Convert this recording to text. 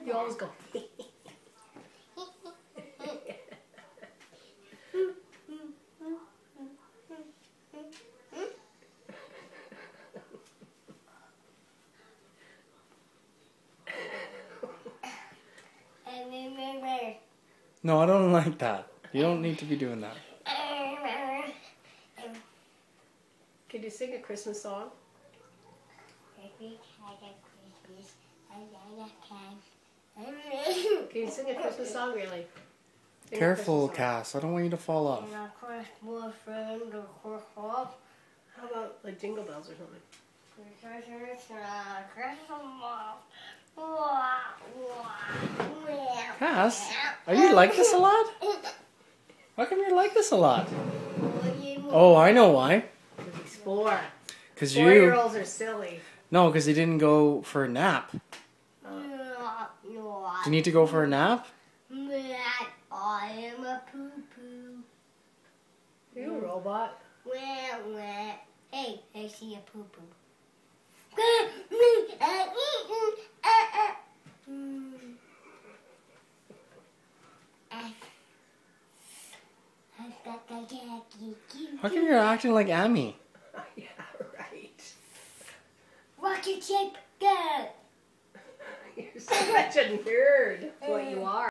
You always go. No, I don't like that. You don't need to be doing that. Could you sing a Christmas song? Can you sing a Christmas song, really? Sing a Careful, Christmas song. Cass. I don't want you to fall off. How about like Jingle Bells or something? Cass, are you like this a lot? How come you like this a lot? Oh, I know why. He's 4. Because 4-year-olds are silly. No, because he didn't go for a nap. Do you need to go for a nap? I am a poo-poo. You a robot. Hey, I see a poo-poo. How come you're acting like Amy? Yeah, right. Rocket ship, go! You're such a nerd. What you are.